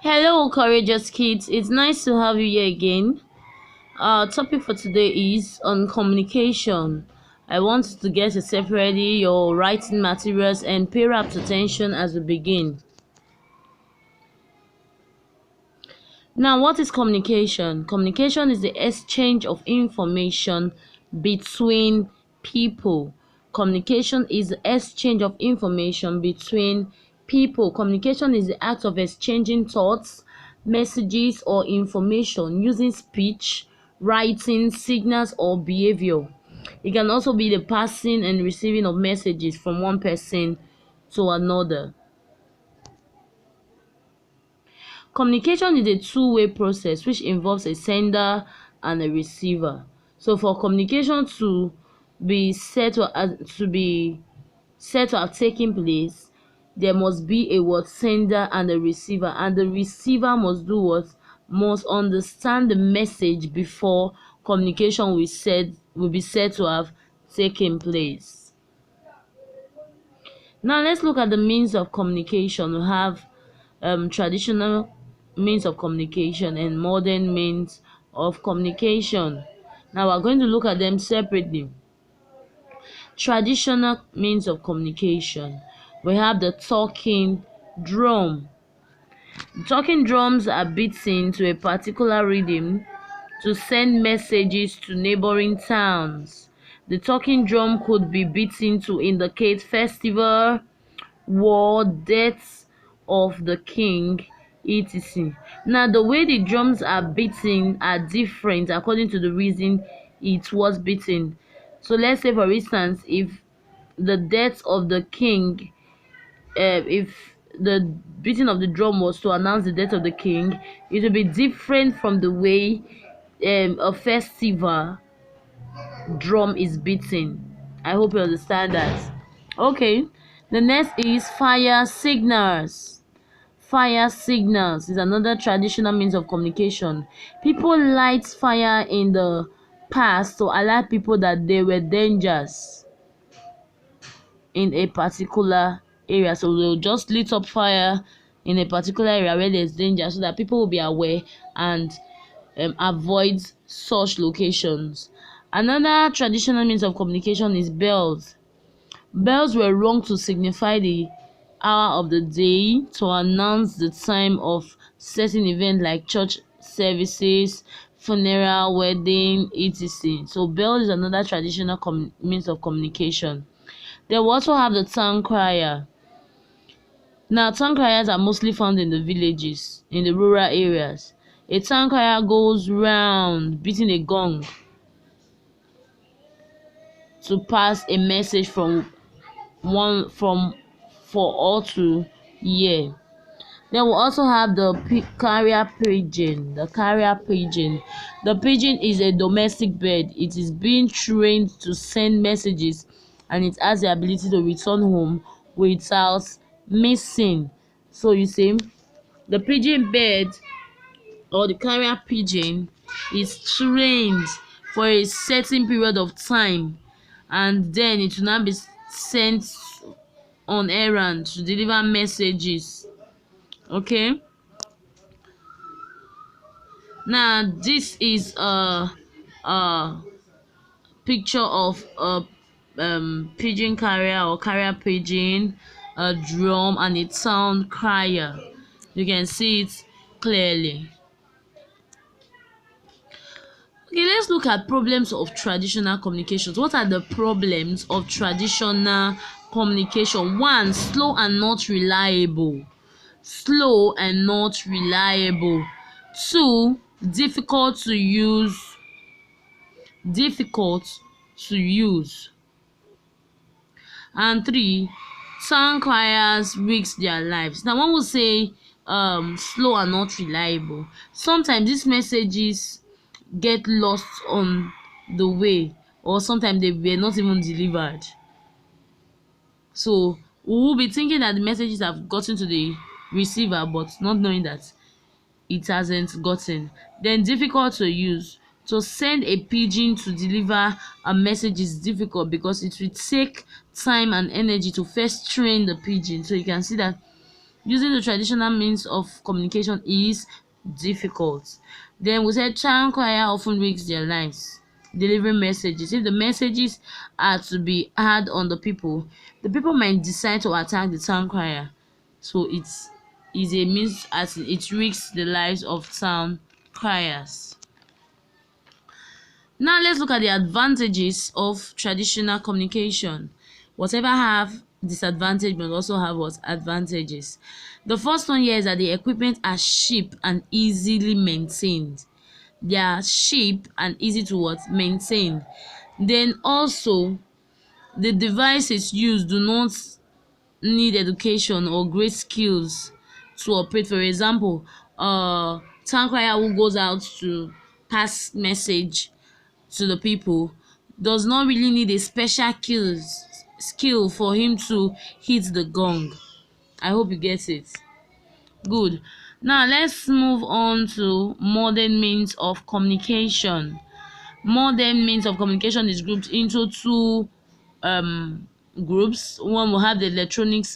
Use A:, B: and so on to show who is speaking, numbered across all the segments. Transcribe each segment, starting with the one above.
A: Hello, courageous kids. It's nice to have you here again. Our topic for today is on communication. I want you to get yourself ready, your writing materials, and pay rapt attention as we begin. Now, what is communication? Communication is the exchange of information between people. Communication is the exchange of information between people. Communication is the act of exchanging thoughts, messages, or information using speech, writing, signals, or behavior. It can also be the passing and receiving of messages from one person to another. Communication is a two-way process which involves a sender and a receiver. So for communication be said to be said to have taken place, there must be a word sender and a receiver, and the receiver must do what? Must understand the message before communication will be said to have taken place. Now let's look at the means of communication. We have traditional means of communication and modern means of communication. Now we're going to look at them separately. Traditional means of communication. We have the talking drum. Talking drums are beaten to a particular rhythm to send messages to neighboring towns. The talking drum could be beaten to indicate festival, war, death of the king, etc. Now, the way the drums are beaten are different according to the reason it was beaten. So, let's say, for instance, if the death of the king, if the beating of the drum was to announce the death of the king, it would be different from the way a festival drum is beaten. I hope you understand that. Okay, the next is fire signals. Fire signals is another traditional means of communication. People light fire in the past to alert people that there were dangers in a particular area. So they'll just lit up fire in a particular area where there's danger so that people will be aware and avoid such locations. Another traditional means of communication is bells. Bells were rung to signify the hour of the day, to announce the time of certain event like church services, funeral, wedding, etc. So bell is another traditional means of communication. They will also have the town crier. Now, town criers are mostly found in the villages, in the rural areas. A town crier goes round beating a gong to pass a message from for all to hear. Then we'll also have the carrier pigeon. The carrier pigeon. The pigeon is a domestic bird. It is being trained to send messages, and it has the ability to return home without missing. So you see, the pigeon bird or the carrier pigeon is trained for a certain period of time, and then it will now be sent on errand to deliver messages. Okay, now this is a picture of a pigeon carrier or carrier pigeon, a drum, and a town crier. You can see it clearly. Okay, let's look at problems of traditional communications. What are the problems of traditional communication? One, slow and not reliable. Slow and not reliable. Two, difficult to use. Difficult to use. And three, town criers risk their lives. Now, one will say slow and not reliable. Sometimes these messages get lost on the way, or sometimes they were not even delivered. So we will be thinking that the messages have gotten to the receiver, but not knowing that it hasn't gotten. Then difficult to use. To send a pigeon to deliver a message is difficult because it will take time and energy to first train the pigeon. So you can see that Using the traditional means of communication is difficult. Then we said town crier often risks their lives delivering messages. If the messages are to be hard on the people might decide to attack the town crier. So it is a means as it risks the lives of town criers. Now let's look at the advantages of traditional communication. Whatever have disadvantage must also have what advantages. The first one here is that the equipment are cheap and easily maintained. They are cheap and easy to what maintain. Then also the devices used do not need education or great skills to operate. For example, town crier who goes out to pass message to the people does not really need a special skill for him to hit the gong. I hope you get it. Good. Now let's move on to modern means of communication. Modern means of communication is grouped into two groups. One will have the electronic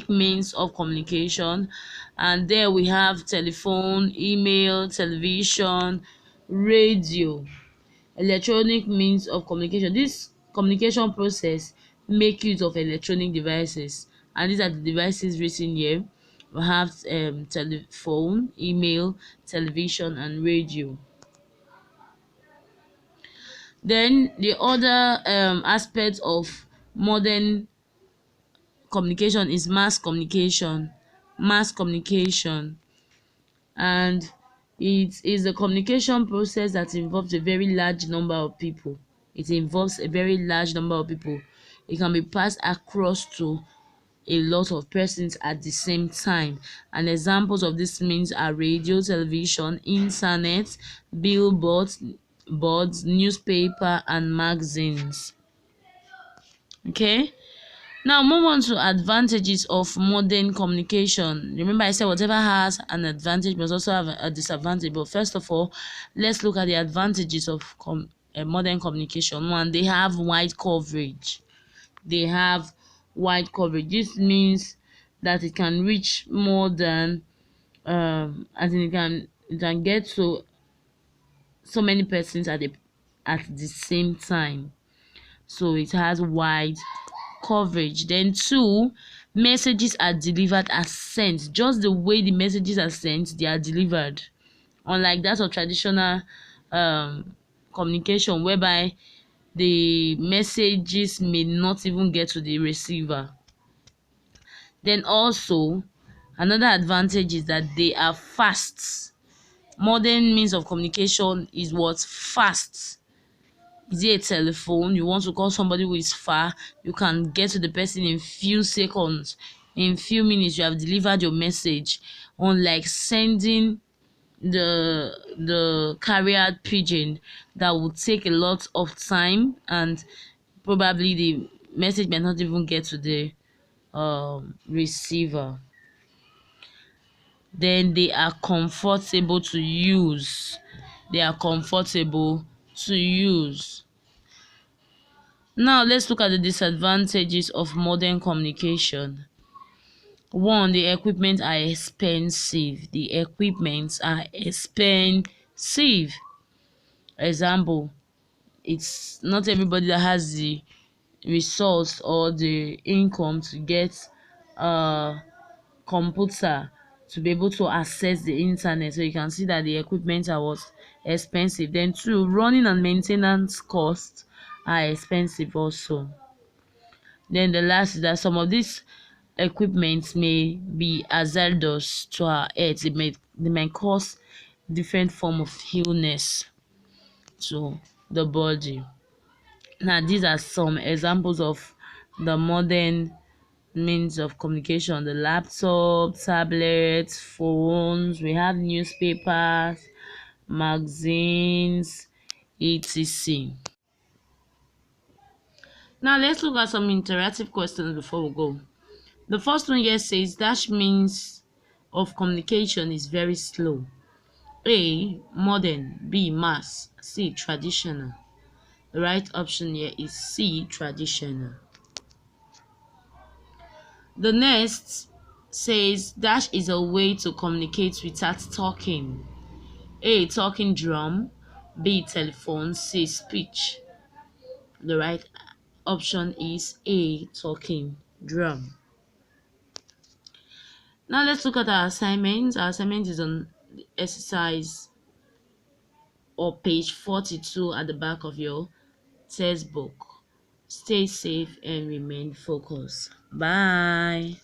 A: means of communication, and there we have telephone, email, television, radio. Electronic means of communication. This communication process make use of electronic devices, and these are the devices written here. We have telephone, email, television, and radio. Then the other aspect of modern communication is mass communication. Mass communication, and it is a communication process that involves a very large number of people. It involves a very large number of people. It can be passed across to a lot of persons at the same time. And examples of this means are radio, television, internet, billboards, newspaper, and magazines. Okay. Now move on to advantages of modern communication. Remember I said whatever has an advantage must also have a disadvantage. But first of all, let's look at the advantages of modern communication. One, they have wide coverage. They have wide coverage. This means that it can reach more than as in it can get to so many persons at the same time. So it has wide coverage. Then two, messages are delivered as sent. Just the way the messages are sent, they are delivered, unlike that of traditional communication, whereby the messages may not even get to the receiver. Then also another advantage is that they are fast. Modern means of communication is what fast. Is it a telephone? You want to call somebody who is far, you can get to the person in few seconds. In few minutes, you have delivered your message. Unlike sending the carrier pigeon, that would take a lot of time, and probably the message may not even get to the receiver. Then they are comfortable to use. They are comfortable to use. Now let's look at the disadvantages of modern communication. One, the equipment are expensive. The equipments are expensive. Example, it's not everybody that has the resource or the income to get a computer to be able to access the internet. So you can see that the equipment are what expensive. Then two, running and maintenance costs are expensive also. Then the last is that some of these equipment may be hazardous to our health. They may cause different form of illness to the body. Now these are some examples of the modern means of communication: the laptop, tablets, phones. We have newspapers, magazines, etc. Now let's look at some interactive questions before we go. The first one here says dash means of communication is very slow. A, modern. B, mass. C, traditional. The right option here is C, traditional. The next says dash is a way to communicate without talking. A. Talking drum. B. Telephone. C. Speech. The right option is A. Talking drum. Now let's look at our assignment. Our assignment is on the exercise or page 42 at the back of your textbook. Stay safe and remain focused. Bye.